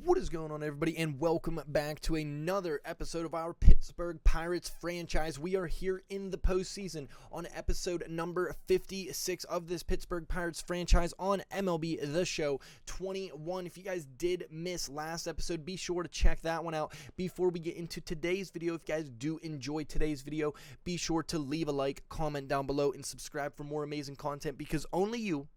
What is going on, everybody, and welcome back to another episode of our Pittsburgh Pirates franchise. We are here in the postseason on episode number 56 of this Pittsburgh Pirates franchise on MLB The Show 21. If you guys did miss last episode, be sure to check that one out. Before we get into today's video, if you guys do enjoy today's video, be sure to leave a like, comment down below, and subscribe for more amazing content, because only you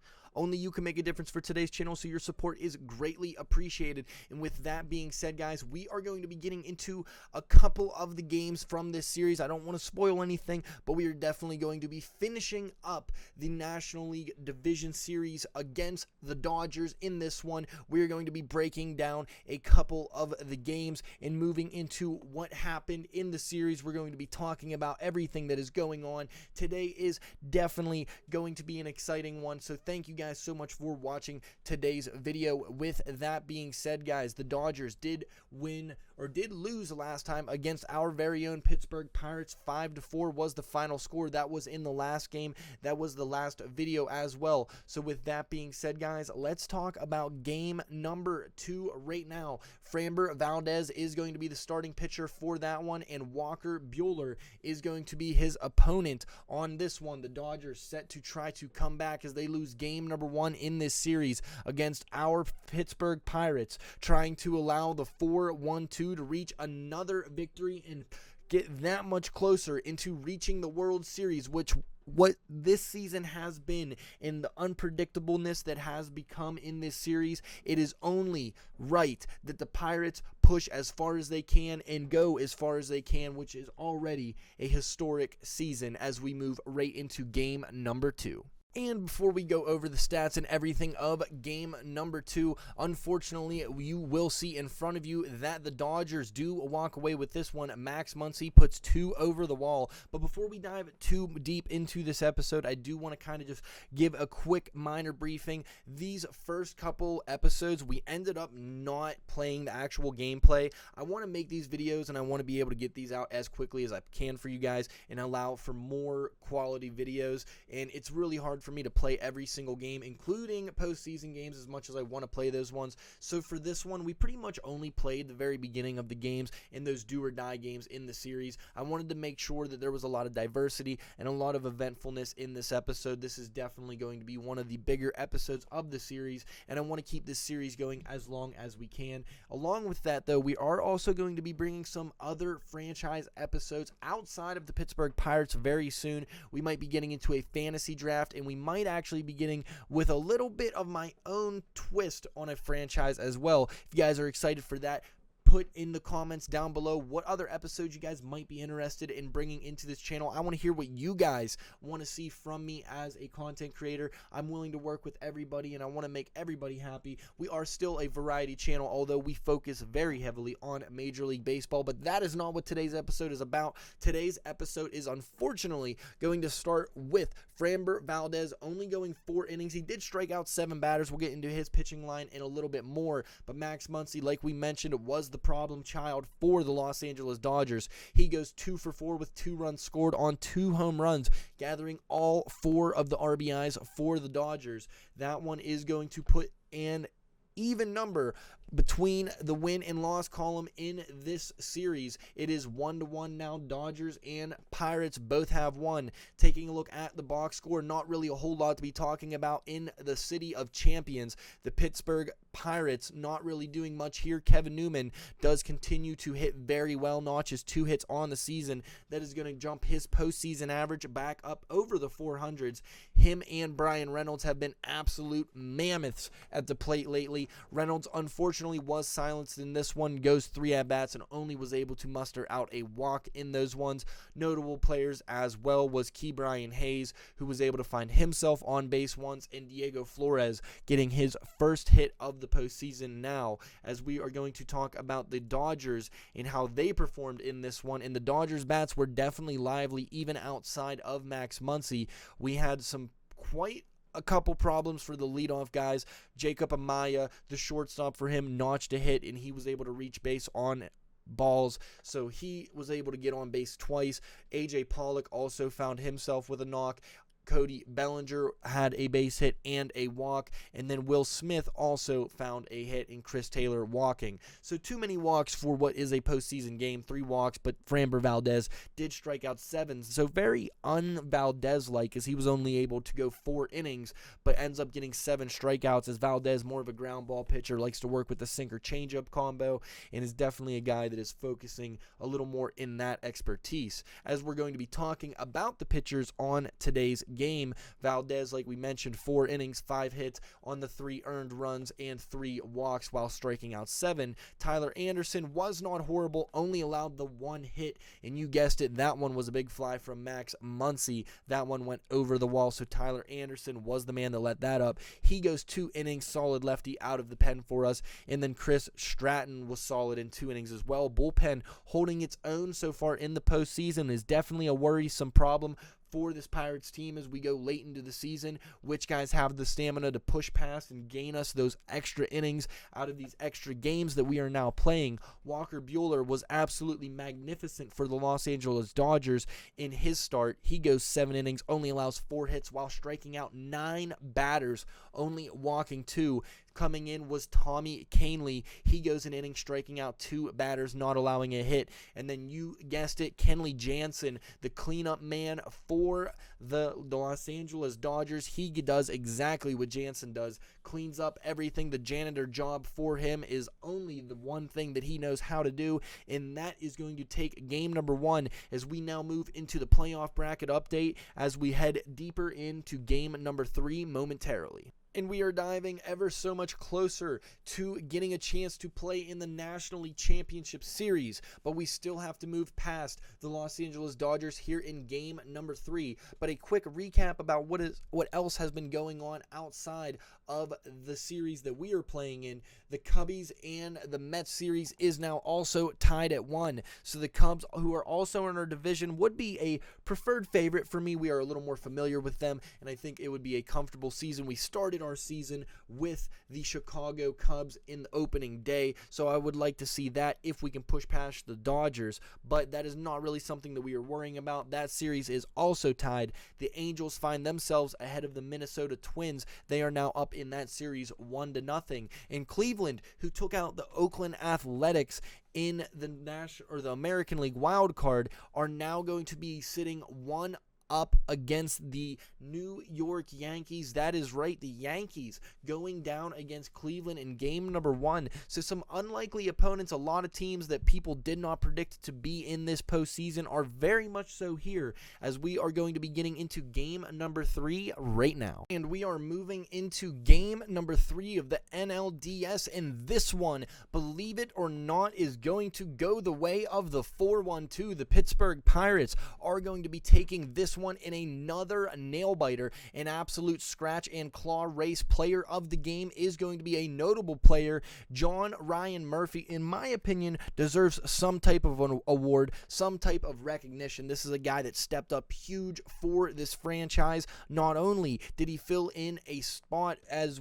can make a difference for today's channel, so your support is greatly appreciated. And with that being said, guys, we are going to be getting into a couple of the games from this series. I don't want to spoil anything, but we are definitely going to be finishing up the National League Division Series against the Dodgers. In this one, we are going to be breaking down a couple of the games and moving into what happened in the series. We're going to be talking about everything that is going on. Today is definitely going to be an exciting one, so thank you guys so much for watching today's video. With that being said, guys, the Dodgers did lose last time against our very own Pittsburgh Pirates. 5-4 was the final score. That was in the last game. That was the last video as well. So with that being said, guys, let's talk about game number 2 right now. Framber Valdez is going to be the starting pitcher for that one, and Walker Buehler is going to be his opponent on this one. The Dodgers set to try to come back as they lose game number 1 in this series against our Pittsburgh Pirates, trying to allow the 4-1-2 to reach another victory and get that much closer into reaching the World Series, which what this season has been, and the unpredictableness that has become in this series, it is only right that the Pirates push as far as they can and go as far as they can, which is already a historic season as we move right into game number 2. And before we go over the stats and everything of game number 2, unfortunately, you will see in front of you that the Dodgers do walk away with this one. Max Muncy puts 2 over the wall. But before we dive too deep into this episode, I do want to kind of just give a quick minor briefing. These first couple episodes, we ended up not playing the actual gameplay. I want to make these videos, and I want to be able to get these out as quickly as I can for you guys and allow for more quality videos. And it's really hard for me to play every single game, including postseason games, as much as I want to play those ones. So for this one, we pretty much only played the very beginning of the games and those do or die games in the series. I wanted to make sure that there was a lot of diversity and a lot of eventfulness in this episode. This is definitely going to be one of the bigger episodes of the series, and I want to keep this series going as long as we can. Along with that, though, we are also going to be bringing some other franchise episodes outside of the Pittsburgh Pirates very soon. We might be getting into a fantasy draft, and we might actually be getting with a little bit of my own twist on a franchise as well. If you guys are excited for that, put in the comments down below what other episodes you guys might be interested in bringing into this channel. I want to hear what you guys want to see from me as a content creator. I'm willing to work with everybody, and I want to make everybody happy. We are still a variety channel, although we focus very heavily on Major League Baseball, but that is not what today's episode is about. Today's episode is unfortunately going to start with Framber Valdez only going 4 innings. He did strike out 7 batters. We'll get into his pitching line in a little bit more, but Max Muncy, like we mentioned, was the problem child for the Los Angeles Dodgers. He goes 2 for 4 with 2 runs scored on 2 home runs, gathering all 4 of the RBIs for the Dodgers. That one is going to put an even number between the win and loss column in this series. It is 1-1 now. Dodgers and Pirates both have won. Taking a look at the box score, not really a whole lot to be talking about in the City of Champions. The Pittsburgh Pirates not really doing much here. Kevin Newman does continue to hit very well, notches 2 hits on the season. That is going to jump his postseason average back up over the 400s. Him and Brian Reynolds have been absolute mammoths at the plate lately. Reynolds unfortunately was silenced in this one, goes 3 at-bats and only was able to muster out a walk in those ones. Notable players as well was Ke'Bryan Hayes, who was able to find himself on base once, and Diego Flores getting his first hit of the postseason now, as we are going to talk about the Dodgers and how they performed in this one. And the Dodgers bats were definitely lively even outside of Max Muncy. We had some quite a couple problems for the leadoff guys. Jacob Amaya, the shortstop for him, notched a hit, and he was able to reach base on balls, so he was able to get on base twice. AJ Pollock also found himself with a knock. Cody Bellinger had a base hit and a walk, and then Will Smith also found a hit and Chris Taylor walking. So too many walks for what is a postseason game, 3 walks, but Framber Valdez did strike out 7. So very un-Valdez-like, as he was only able to go 4 innings, but ends up getting 7 strikeouts, as Valdez, more of a ground ball pitcher, likes to work with the sinker changeup combo, and is definitely a guy that is focusing a little more in that expertise. As we're going to be talking about the pitchers on today's game, Valdez, like we mentioned, 4 innings, 5 hits on the 3 earned runs and 3 walks while striking out 7. Tyler Anderson was not horrible, only allowed the 1 hit, and you guessed it, that one was a big fly from Max Muncy. That one went over the wall, so Tyler Anderson was the man that let that up. He goes 2 innings, solid lefty out of the pen for us, and then Chris Stratton was solid in 2 innings as well. Bullpen holding its own so far in the postseason is definitely a worrisome problem for this Pirates team as we go late into the season. Which guys have the stamina to push past and gain us those extra innings out of these extra games that we are now playing? Walker Buehler was absolutely magnificent for the Los Angeles Dodgers in his start. He goes 7 innings, only allows 4 hits while striking out 9 batters, only walking 2. Coming in was Tommy Kahnle. He goes an inning, striking out 2 batters, not allowing a hit. And then you guessed it, Kenley Jansen, the cleanup man for the Los Angeles Dodgers. He does exactly what Jansen does, cleans up everything. The janitor job for him is only the one thing that he knows how to do, and that is going to take game number 1 as we now move into the playoff bracket update as we head deeper into game number 3 momentarily. And we are diving ever so much closer to getting a chance to play in the National League Championship Series, but we still have to move past the Los Angeles Dodgers here in game number 3. But a quick recap about what else has been going on outside of the series that we are playing in. The Cubbies and the Mets series is now also tied at 1. So the Cubs, who are also in our division, would be a preferred favorite for me. We are a little more familiar with them, and I think it would be a comfortable season. We started our season with the Chicago Cubs in the opening day, so I would like to see that if we can push past the Dodgers, but that is not really something that we are worrying about. That series is also tied. The Angels find themselves ahead of the Minnesota Twins. They are now up in that series 1-0. And Cleveland, who took out the Oakland Athletics in the American League wild card, are now going to be sitting 1 up against the New York Yankees. That is right, the Yankees going down against Cleveland in game number 1. So some unlikely opponents. A lot of teams that people did not predict to be in this postseason are very much so here, as we are going to be getting into game number 3 right now. And we are moving into game number 3 of the NLDS, and this one, believe it or not, is going to go the way of the 4-1-2. The Pittsburgh Pirates are going to be taking this one in another nail-biter. An absolute scratch and claw race. Player of the game is going to be a notable player. John Ryan Murphy, in my opinion, deserves some type of an award, some type of recognition. This is a guy that stepped up huge for this franchise. Not only did he fill in a spot as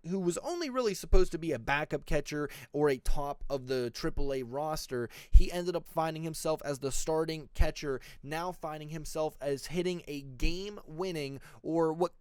who was only really supposed to be a backup catcher or a top of the AAA roster, he ended up finding himself as the starting catcher, now finding himself as hitting a game-winning, or what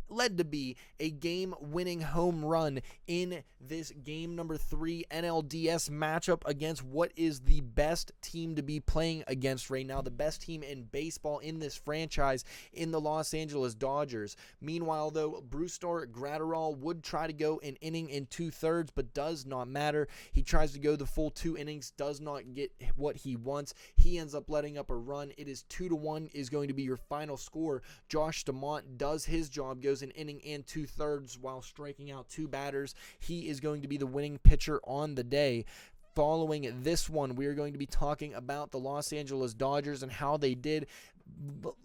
led to be a game-winning home run in this game number 3 NLDS matchup against what is the best team to be playing against right now, the best team in baseball in this franchise, in the Los Angeles Dodgers. Meanwhile, though, Brusdar Graterol would try to go an inning in 2/3, but does not matter. He tries to go the full 2 innings, does not get what he wants. He ends up letting up a run. It is 2-1 is going to be your final score. Josh DeMont does his job, goes an inning and 2/3 while striking out 2 batters. He is going to be the winning pitcher on the day. Following this one, we are going to be talking about the Los Angeles Dodgers and how they did,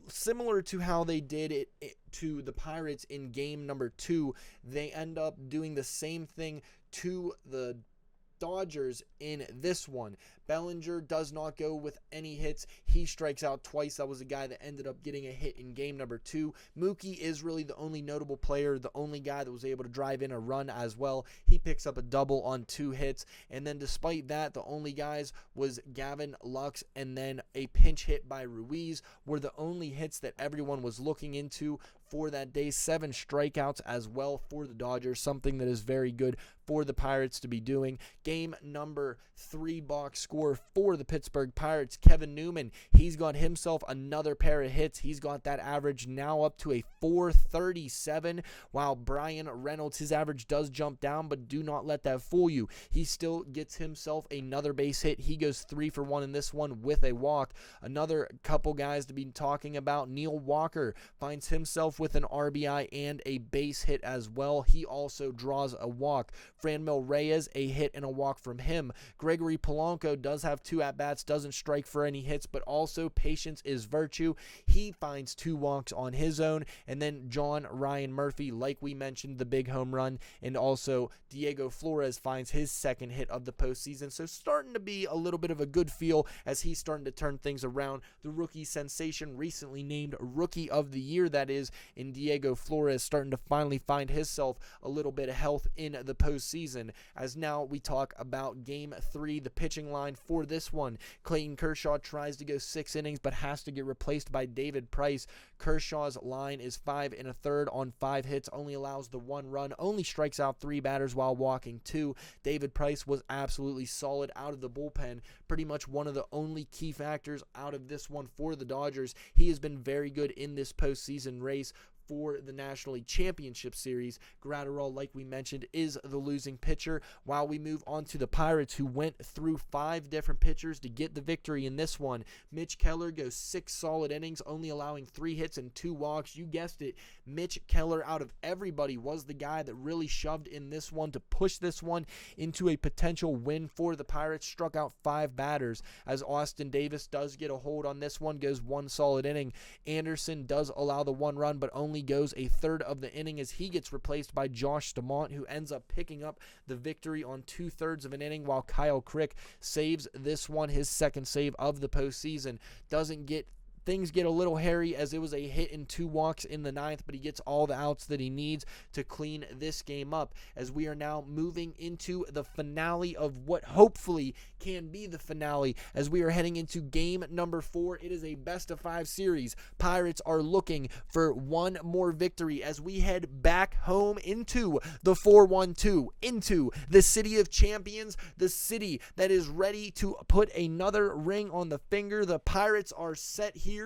similar to how they did it to the Pirates in game number 2. They end up doing the same thing to the Dodgers in this one. Bellinger does not go with any hits. He strikes out twice. That was a guy that ended up getting a hit in game number 2. Mookie is really the only notable player, the only guy that was able to drive in a run as well. He picks up a double on 2 hits. And then despite that, the only guys was Gavin Lux and then a pinch hit by Ruiz were the only hits that everyone was looking into for that day. 7 strikeouts as well for the Dodgers, something that is very good for the Pirates to be doing. Game number 3 box score for the Pittsburgh Pirates. Kevin Newman, he's got himself another pair of hits. He's got that average now up to a 437, while Brian Reynolds, his average does jump down, but do not let that fool you. He still gets himself another base hit. He goes 3 for 1 in this one with a walk. Another couple guys to be talking about. Neil Walker finds himself with an RBI and a base hit as well. He also draws a walk. Franmil Reyes, a hit and a walk from him. Gregory Polanco does have 2 at-bats, doesn't strike for any hits, but also patience is virtue. He finds 2 walks on his own. And then John Ryan Murphy, like we mentioned, the big home run. And also Diego Flores finds his 2nd hit of the postseason. So starting to be a little bit of a good feel as he's starting to turn things around. The rookie sensation, recently named Rookie of the Year, that is, in Diego Flores, starting to finally find himself a little bit of health in the postseason. As now we talk about game 3, the pitching line for this one. Clayton Kershaw tries to go 6 innings but has to get replaced by David Price. Kershaw's line is 5 1/3 on 5 hits, only allows the 1 run, only strikes out 3 batters while walking 2. David Price was absolutely solid out of the bullpen, pretty much one of the only key factors out of this one for the Dodgers. He has been very good in this postseason race for the National League Championship Series. Gratterall, like we mentioned, is the losing pitcher. While we move on to the Pirates, who went through 5 different pitchers to get the victory in this one. Mitch Keller goes 6 solid innings, only allowing 3 hits and 2 walks. You guessed it, Mitch Keller, out of everybody, was the guy that really shoved in this one to push this one into a potential win for the Pirates. Struck out 5 batters, as Austin Davis does get a hold on this one, goes 1 solid inning. Anderson does allow the 1 run, but only goes a third of the inning as he gets replaced by Josh Stamont, who ends up picking up the victory on 2/3 of an inning, while Kyle Crick saves this one, his 2nd save of the postseason. Things get a little hairy as it was a hit and 2 walks in the 9th, but he gets all the outs that he needs to clean this game up, as we are now moving into the finale of what hopefully can be the finale, as we are heading into game number 4. It is a best-of-5 series. Pirates are looking for 1 more victory as we head back home into the 4-1-2, into the City of Champions, the city that is ready to put another ring on the finger. The Pirates are set here.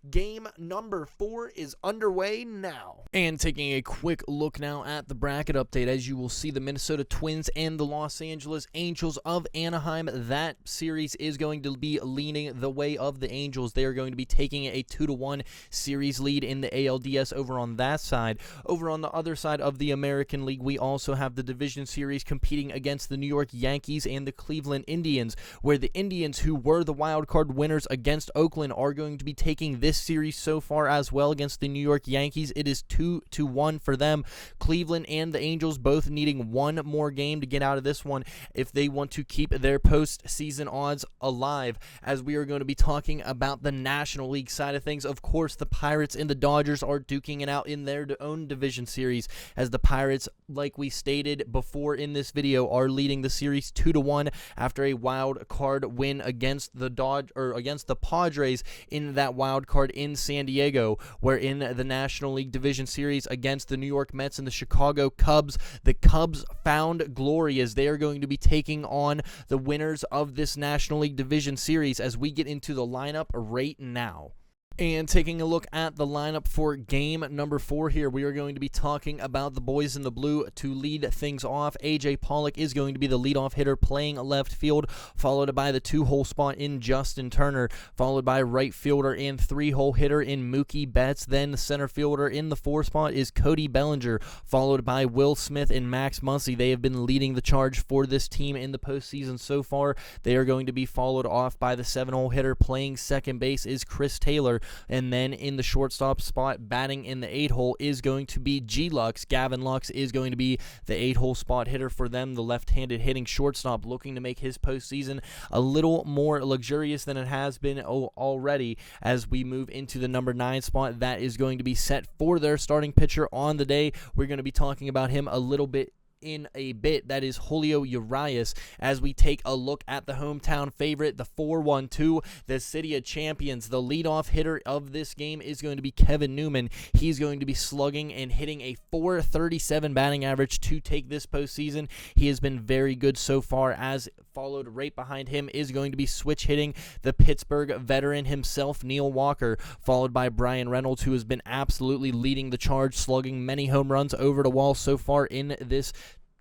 Game number 4 is underway now. And taking a quick look now at the bracket update, as you will see, the Minnesota Twins and the Los Angeles Angels of Anaheim. That series is going to be leaning the way of the Angels. They are going to be taking a 2-1 series lead in the ALDS over on that side. Over on the other side of the American League, we also have the division series competing against the New York Yankees and the Cleveland Indians, where the Indians, who were the wild card winners against Oakland, are going to be taking this series so far as well against the New York Yankees. It is 2-1 for them. Cleveland and the Angels both needing 1 more game to get out of this one if they want to keep their postseason odds alive, as we are going to be talking about the National League side of things. Of course, the Pirates and the Dodgers are duking it out in their own division series, as the Pirates, like we stated before in this video, are leading the series 2-1 after a wild card win against the Padres in that wild card in San Diego, where in the National League Division Series against the New York Mets and the Chicago Cubs, the Cubs found glory as they are going to be taking on the winners of this National League Division Series, as we get into the lineup right now. And taking a look at the lineup for game number 4 here, we are going to be talking about the boys in the blue. To lead things off, A.J. Pollock is going to be the leadoff hitter playing left field, followed by the 2-hole spot in Justin Turner, followed by right fielder and 3-hole hitter in Mookie Betts. Then the center fielder in the 4 spot is Cody Bellinger, followed by Will Smith and Max Muncy. They have been leading the charge for this team in the postseason so far. They are going to be followed off by the 7-hole hitter playing second base is Chris Taylor. And then in the shortstop spot, batting in the 8-hole is going to be G-Lux. Gavin Lux is going to be the 8-hole spot hitter for them, the left-handed hitting shortstop, looking to make his postseason a little more luxurious than it has been already. As we move into the number 9 spot, that is going to be set for their starting pitcher on the day. We're going to be talking about him a little bit in a bit. That is Julio Urias. As we take a look at the hometown favorite, the 4-1-2, the City of Champions. The leadoff hitter of this game is going to be Kevin Newman. He's going to be slugging and hitting a .437 batting average to take this postseason. He has been very good so far, as followed right behind him is going to be switch hitting the Pittsburgh veteran himself, Neil Walker, followed by Brian Reynolds, who has been absolutely leading the charge, slugging many home runs over the wall so far in this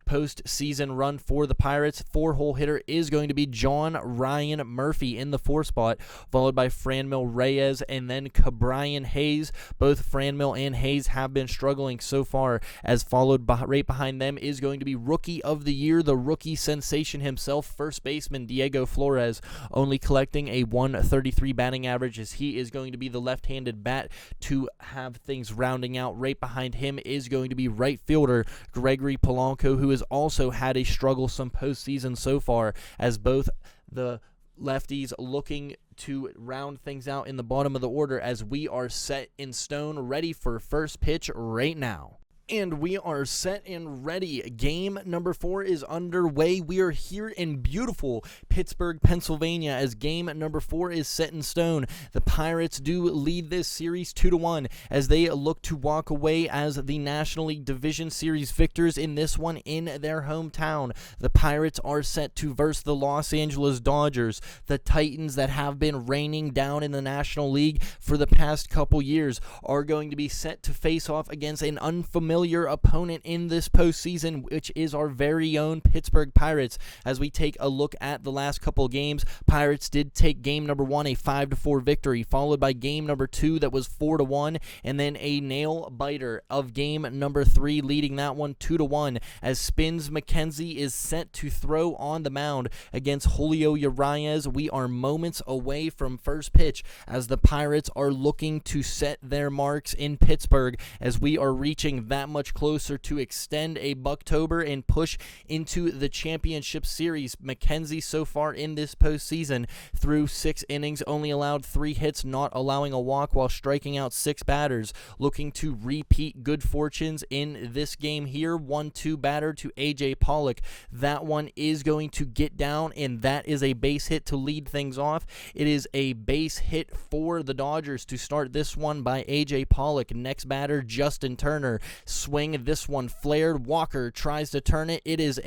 postseason run for the Pirates. 4-hole hitter is going to be John Ryan Murphy in the 4 spot, followed by Franmil Reyes and then Cabrian Hayes. Both Franmil and Hayes have been struggling so far, as followed by, right behind them is going to be Rookie of the Year, the rookie sensation himself, first baseman Diego Flores, only collecting a .133 batting average, as he is going to be the left-handed bat to have things rounding out. Right behind him is going to be right fielder Gregory Polanco, who has also had a strugglesome postseason so far, as both the lefties looking to round things out in the bottom of the order, as we are set in stone, ready for first pitch right now. And we are set and ready. Game number 4 is underway. We are here in beautiful Pittsburgh, Pennsylvania, as game number 4 is set in stone. The Pirates do lead this series 2-1 as they look to walk away as the National League Division Series victors in this one in their hometown. The Pirates are set to verse the Los Angeles Dodgers, the Titans that have been reigning down in the National League for the past couple years, are going to be set to face off against an unfamiliar opponent in this postseason, which is our very own Pittsburgh Pirates. As we take a look at the last couple games, Pirates did take game number 1, a 5-4 victory, followed by game number 2 that was 4-1, and then a nail biter of game number 3, leading that one 2-1, as Spins McKenzie is set to throw on the mound against Julio Urias. We are moments away from first pitch, as the Pirates are looking to set their marks in Pittsburgh, as we are reaching that much closer to extend a Buctober and push into the championship series. McKenzie so far in this postseason, through 6 innings, only allowed 3 hits, not allowing a walk, while striking out 6 batters, looking to repeat good fortunes in this game here. 1-2 batter to AJ Pollock. That one is going to get down, and that is a base hit to lead things off. It is a base hit for the Dodgers to start this one by AJ Pollock. Next batter, Justin Turner. Swing, this one flared. Walker tries to turn it. It is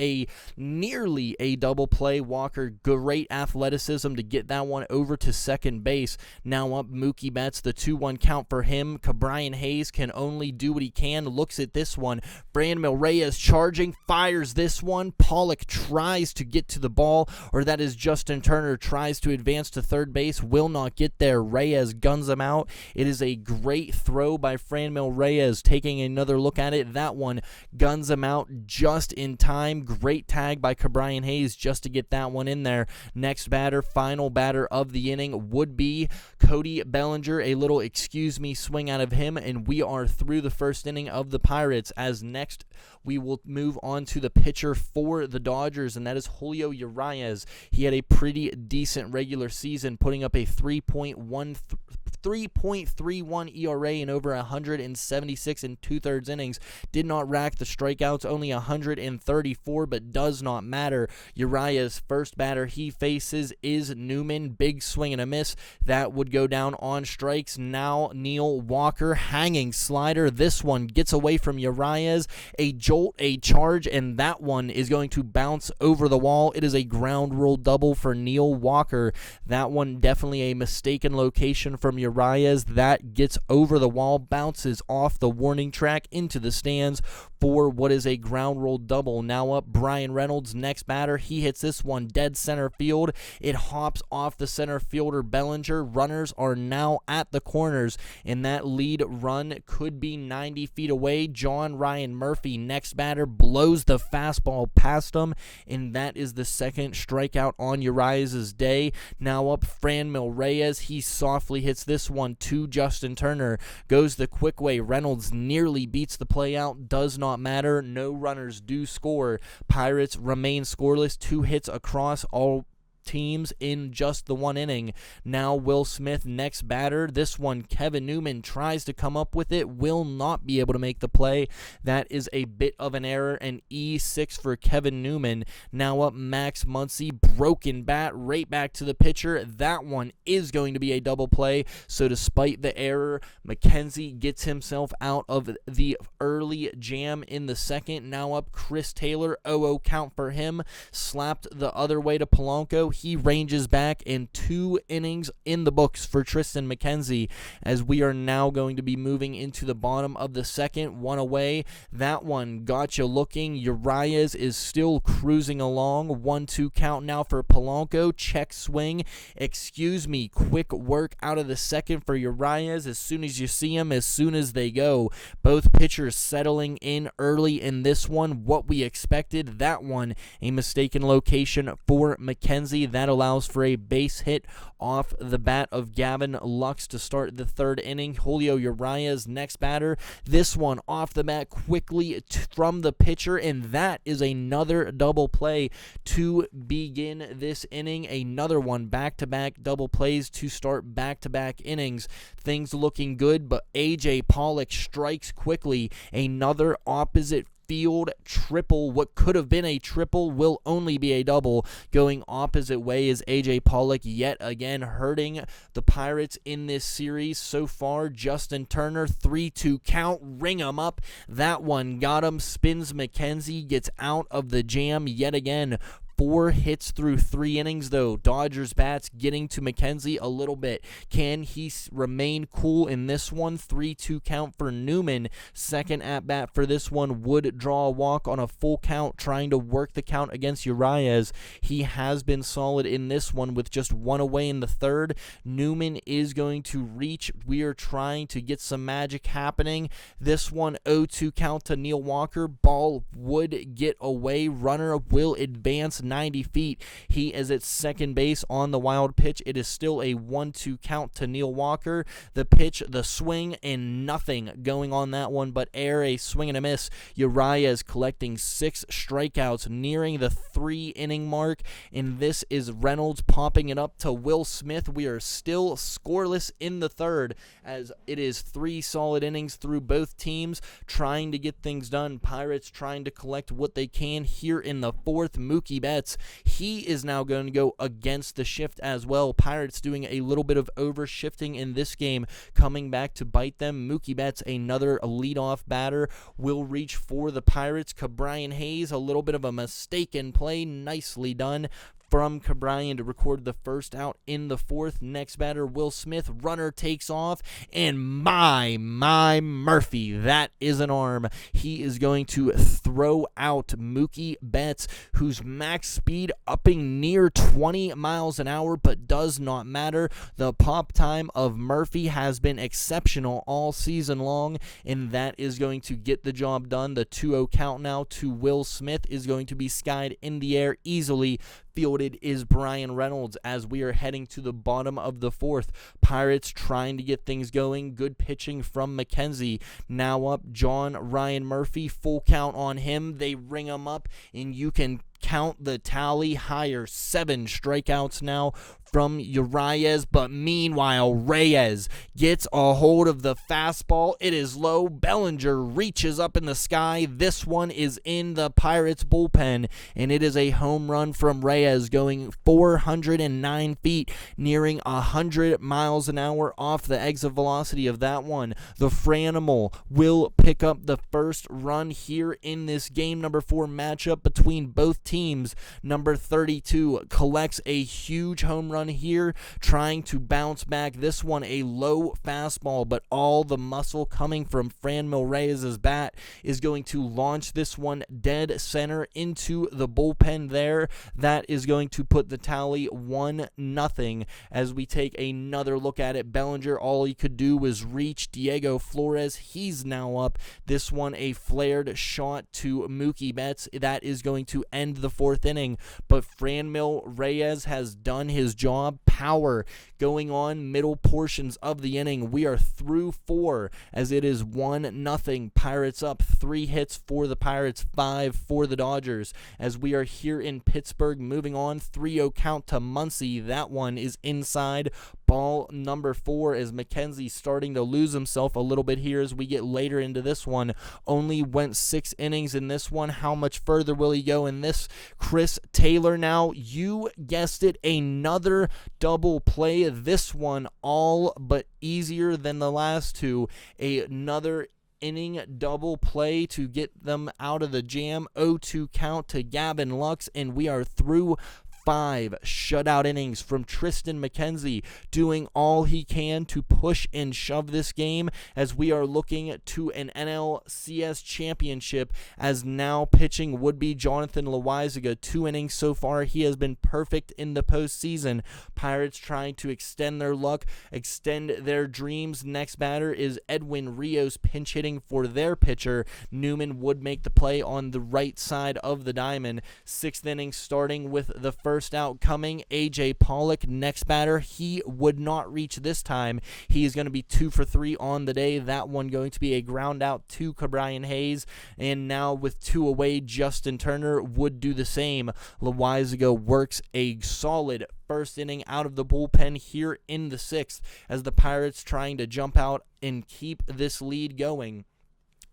nearly a double play. Walker, great athleticism to get that one over to second base. Now up Mookie Betts, the 2-1 count for him. Cabrian Hayes can only do what he can. Looks at this one. Franmil Reyes charging, fires this one. Pollock tries to get to the ball, or that is Justin Turner tries to advance to third base. Will not get there. Reyes guns him out. It is a great throw by Franmil Reyes. Taking another look at it, that one guns him out just in time. Great tag by Cabrian Hayes just to get that one in there. Next batter, final batter of the inning, would be Cody Bellinger. A little excuse me swing out of him, and we are through the first inning of the Pirates. As next we will move on to the pitcher for the Dodgers, and that is Julio Urias. He had a pretty decent regular season, putting up a 3.31 ERA in over 176 and 2/3 innings. Did not rack the strikeouts, only 134, but does not matter. Urias' first batter he faces is Newman. Big swing and a miss. That would go down on strikes. Now Neil Walker, hanging slider. This one gets away from Urias. A jolt, a charge, and that one is going to bounce over the wall. It is a ground rule double for Neil Walker. That one definitely a mistaken location from Urias. That gets over the wall, bounces off the warning track into the stands for what is a ground rule double. Now up Brian Reynolds, next batter. He hits this one dead center field. It hops off the center fielder Bellinger. Runners are now at the corners, and that lead run could be 90 feet away. John Ryan Murphy, next batter, blows the fastball past him, and that is the second strikeout on Urias' day. Now up Franmil Reyes. He softly hits this one to Justin Turner. Goes the quick way. Reynolds nearly beats the play out. Does not matter. No runners do score. Pirates remain scoreless. 2 hits across all teams in just the one inning. Now Will Smith, next batter. This one, Kevin Newman tries to come up with it, will not be able to make the play. That is a bit of an error, and E6 for Kevin Newman. Now up Max Muncy, broken bat right back to the pitcher. That one is going to be a double play, so despite the error, McKenzie gets himself out of the early jam in the second. Now up Chris Taylor, 0-0 count for him. Slapped the other way to Polanco. He ranges back, and 2 innings in the books for Tristan McKenzie, as we are now going to be moving into the bottom of the second. One away. That one got you looking. Urias is still cruising along. 1-2 count now for Polanco. Check swing. Excuse me. Quick work out of the second for Urias. As soon as you see him, as soon as they go. Both pitchers settling in early in this one. What we expected. That one, a mistaken location for McKenzie. That allows for a base hit off the bat of Gavin Lux to start the third inning. Julio Urias, next batter. This one off the bat quickly from the pitcher, and that is another double play to begin this inning. Another one, back-to-back double plays to start back-to-back innings. Things looking good, but A.J. Pollock strikes quickly. Another opposite field triple. What could have been a triple will only be a double. Going opposite way is A.J. Pollock yet again hurting the Pirates in this series so far. Justin Turner, 3-2 count, ring him up. That one got him. Spins McKenzie, gets out of the jam yet again. 4 hits through 3 innings, though. Dodgers bats getting to McKenzie a little bit. Can he remain cool in this one? 3-2 count for Newman. Second at bat for this one would draw a walk on a full count, trying to work the count against Urias. He has been solid in this one with just 1 away in the third. Newman is going to reach. We are trying to get some magic happening. This one, 0-2 count to Neil Walker. Ball would get away. Runner will advance 90 feet. He is at second base on the wild pitch. It is still a 1-2 count to Neil Walker. The pitch, the swing, and nothing going on that one but air. A swing and a miss. Urias collecting 6 strikeouts, nearing the 3-inning mark, and this is Reynolds popping it up to Will Smith. We are still scoreless in the third, as it is 3 solid innings through both teams trying to get things done. Pirates trying to collect what they can here in the fourth. Mookie Betts, he is now going to go against the shift as well. Pirates doing a little bit of over-shifting in this game, coming back to bite them. Mookie Betts, another leadoff batter, will reach for the Pirates. Cabrian Hayes, a little bit of a mistaken play, nicely done from Cabrian to record the first out in the fourth. Next batter, Will Smith. Runner takes off, and my Murphy, that is an arm. He is going to throw out Mookie Betts, whose max speed upping near 20 miles an hour, but does not matter. The pop time of Murphy has been exceptional all season long, and that is going to get the job done. The 2-0 count now to Will Smith is going to be skied in the air easily. Fielded is Brian Reynolds as we are heading to the bottom of the fourth. Pirates trying to get things going. Good pitching from McKenzie. Now up John Ryan Murphy. Full count on him. They ring him up, and you can count the tally higher. 7 strikeouts now from Urias, but meanwhile Reyes gets a hold of the fastball. It is low. Bellinger reaches up in the sky. This one is in the Pirates bullpen, and it is a home run from Reyes, going 409 feet, nearing 100 miles an hour off the exit velocity of that one. The Franimal will pick up the first run here in this game number 4 matchup between both teams. Number 32 collects a huge home run here, trying to bounce back. This one a low fastball, but all the muscle coming from Franmil Reyes' bat is going to launch this one dead center into the bullpen there. That is going to put the tally 1-0 as we take another look at it. Bellinger, all he could do was reach. Diego Flores, he's now up. This one a flared shot to Mookie Betts. That is going to end of the 4th inning, but Franmil Reyes has done his job. Power going on middle portions of the inning. We are through 4 as it is 1-0. Pirates up. 3 hits for the Pirates, 5 for the Dodgers, as we are here in Pittsburgh. Moving on, 3-0 count to Muncy. That one is inside. Ball number 4 as McKenzie starting to lose himself a little bit here as we get later into this one. Only went 6 innings in this one. How much further will he go in this? Chris Taylor now, you guessed it, another double play. This one all but easier than the last 2. Another inning double play to get them out of the jam. 0-2 count to Gavin Lux, and we are through 5 shutout innings from Tristan McKenzie, doing all he can to push and shove this game as we are looking to an NLCS championship, as now pitching would be Jonathan Loaizaga. 2 innings so far. He has been perfect in the postseason. Pirates trying to extend their luck, extend their dreams. Next batter is Edwin Rios, pinch hitting for their pitcher. Newman would make the play on the right side of the diamond. 6th inning starting with the first out coming. A.J. Pollock, next batter. He would not reach this time. He is going to be 2 for 3 on the day. That one going to be a ground out to Cabrian Hayes. And now with 2 away, Justin Turner would do the same. Loaizaga works a solid first inning out of the bullpen here in the 6th as the Pirates trying to jump out and keep this lead going,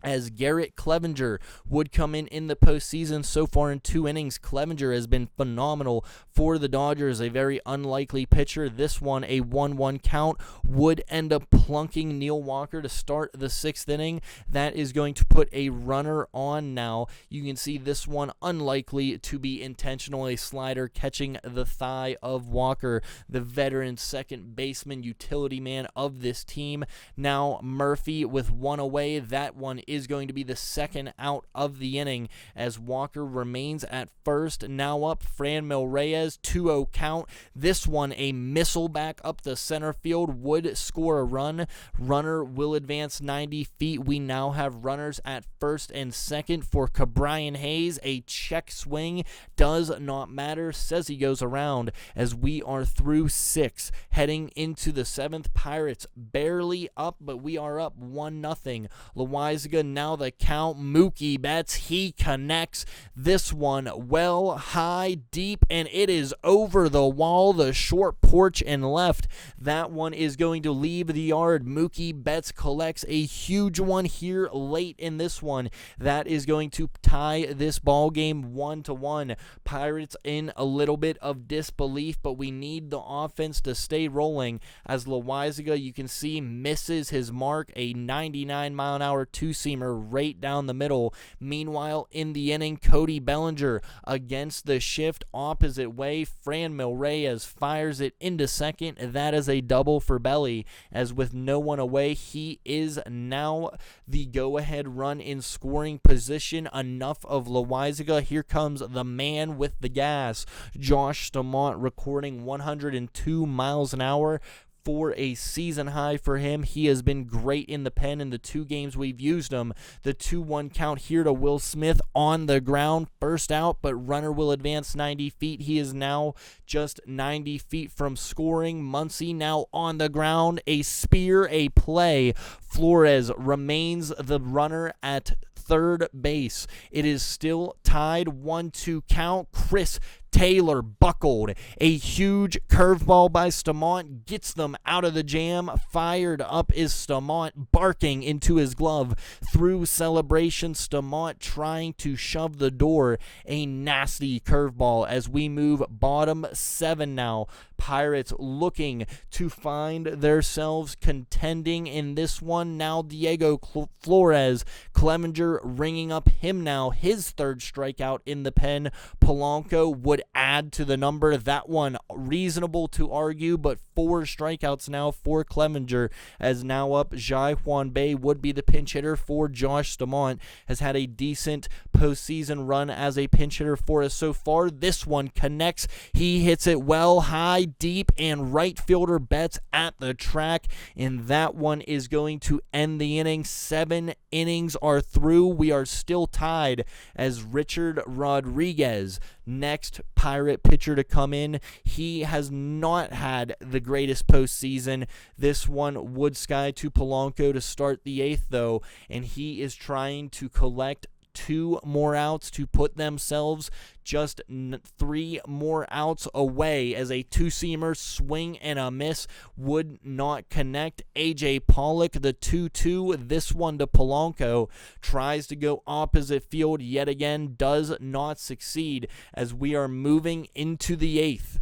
as Garrett Clevenger would come in the postseason. So far in 2 innings, Clevenger has been phenomenal for the Dodgers, a very unlikely pitcher. This one, a 1-1 count, would end up plunking Neil Walker to start the 6th inning. That is going to put a runner on now. You can see this one unlikely to be intentional, a slider catching the thigh of Walker, the veteran second baseman, utility man of this team. Now Murphy with 1 away. That one is going to be the 2nd out of the inning as Walker remains at first. Now up Franmil Reyes, 2-0 count. This one, a missile back up the center field, would score a run. Runner will advance 90 feet. We now have runners at first and second for Cabrian Hayes. A check swing does not matter, says he goes around, as we are through 6 heading into the 7th. Pirates barely up, but we are up 1-0. Loaizaga now the count. Mookie Betts, he connects this one well, high, deep, and it is over the wall, the short porch and left. That one is going to leave the yard. Mookie Betts collects a huge one here late in this one. That is going to tie this ball game 1-1. Pirates in a little bit of disbelief, but we need the offense to stay rolling as Loaizaga, you can see, misses his mark, a 99-mile-an-hour two-seamer right down the middle. Meanwhile, in the inning, Cody Bellinger against the shift opposite way. Franmil Reyes fires it into second. That is a double for Belly, as with no one away, he is now the go-ahead run in scoring position. Enough of Loaizaga. Here comes the man with the gas. Josh Stamont recording 102 miles an hour for a season high for him. He has been great in the pen in the 2 games we've used him. The 2-1 count here to Will Smith on the ground, first out, but runner will advance 90 feet. He is now just 90 feet from scoring. Muncy now on the ground, a spear, a play. Flores remains the runner at third base. It is still tied, 1-2 count. Chris Taylor buckled. A huge curveball by Stamont gets them out of the jam. Fired up is Stamont, barking into his glove. Through celebration, Stamont trying to shove the door. A nasty curveball as we move bottom 7 now. Pirates looking to find themselves contending in this one. Now Diego Flores, Clevenger ringing up him now, his 3rd strikeout in the pen. Polanco would add to the number. That one reasonable to argue, but 4 strikeouts now for Clevenger, as now up Jai Juan Bay would be the pinch hitter for Josh Stamont. Has had a decent postseason run as a pinch hitter for us so far. This one connects. He hits it well, high, deep, and right fielder Betts at the track, and that one is going to end the inning. 7 innings are through. We are still tied as Richard Rodriguez next Pirate pitcher to come in. He has not had the greatest postseason. This one would sky to Polanco to start the 8th, though, and he is trying to collect 2 more outs to put themselves just 3 more outs away, as a 2-seamer swing and a miss would not connect. AJ Pollock, the 2-2, this one to Polanco, tries to go opposite field yet again, does not succeed, as we are moving into the 8th.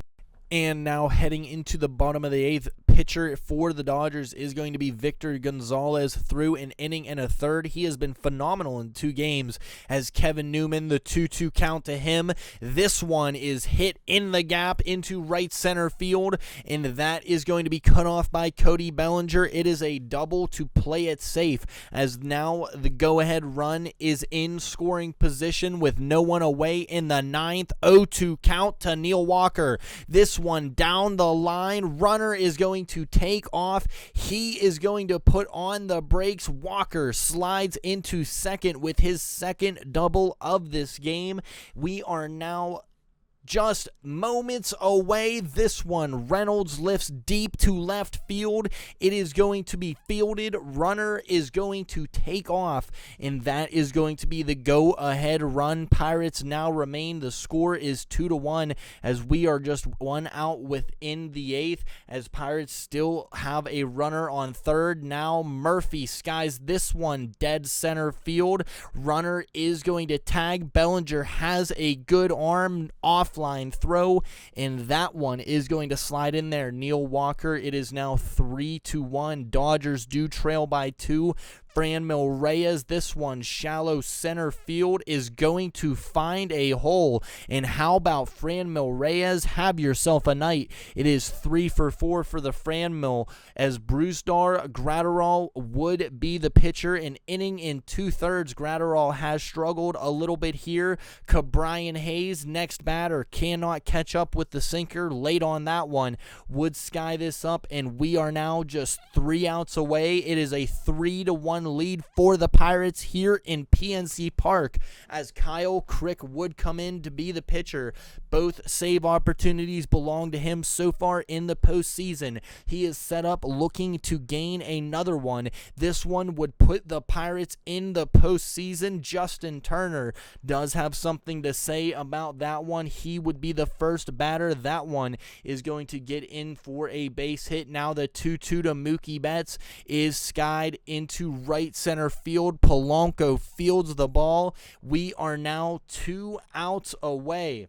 And now heading into the bottom of the 8th, pitcher for the Dodgers is going to be Victor Gonzalez through an inning and a third. He has been phenomenal in 2 games, as Kevin Newman, the 2-2 count to him. This one is hit in the gap into right center field, and that is going to be cut off by Cody Bellinger. It is a double to play it safe, as now the go-ahead run is in scoring position with no one away in the 9th. 0-2 count to Neil Walker. This one down the line. Runner is going to take off. He is going to put on the brakes. Walker slides into second with his second double of this game. We are now just moments away. This one, Reynolds lifts deep to left field. It is going to be fielded. Runner is going to take off, and that is going to be the go-ahead run. Pirates now remain. The score is 2-1, as we are just 1 out within the 8th, as Pirates still have a runner on third. Now Murphy skies this one dead center field. Runner is going to tag. Bellinger has a good arm offline throw, and that one is going to slide in there. Neil Walker. It is now 3-1. Dodgers do trail by 2. Franmil Reyes, this one shallow center field, is going to find a hole. And how about Franmil Reyes? Have yourself a night. It is 3 for 4 for the Franmil, as Brusdar Gratterall would be the pitcher. An inning in 2/3. Gratterall has struggled a little bit here. Cabrian Hayes, next batter, cannot catch up with the sinker. Late on that one, would sky this up, and we are now just 3 outs away. It is a 3-1 lead for the Pirates here in PNC Park, as Kyle Crick would come in to be the pitcher. Both save opportunities belong to him so far in the postseason. He is set up looking to gain another one. This one would put the Pirates in the postseason. Justin Turner does have something to say about that one. He would be the first batter. That one is going to get in for a base hit. Now the 2-2 to Mookie Betts is skied into right center field. Polanco fields the ball. We are now 2 outs away.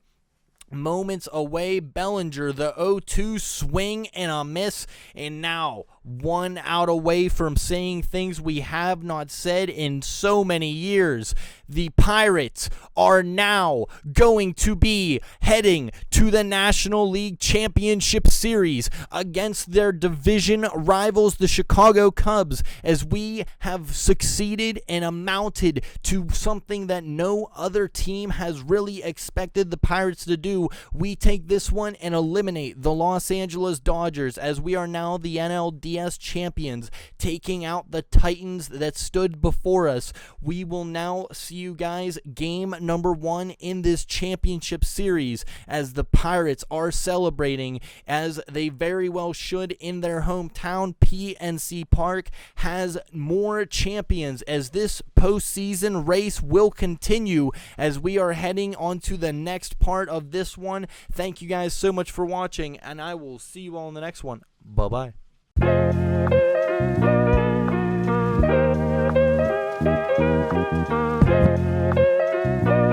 Moments away. Bellinger, the 0-2 swing and a miss, and now 1 out away from saying things we have not said in so many years. The Pirates are now going to be heading to the National League Championship Series against their division rivals, the Chicago Cubs, as we have succeeded and amounted to something that no other team has really expected the Pirates to do. We take this one and eliminate the Los Angeles Dodgers, as we are now the NLDS champions, taking out the Titans that stood before us. We will now see you guys game number 1 in this championship series, as the Pirates are celebrating, as they very well should, in their hometown. PNC Park has more champions, as this postseason race will continue, as we are heading on to the next part of this one. Thank you guys so much for watching, and I will see you all in the next one. Bye-bye. Thank you.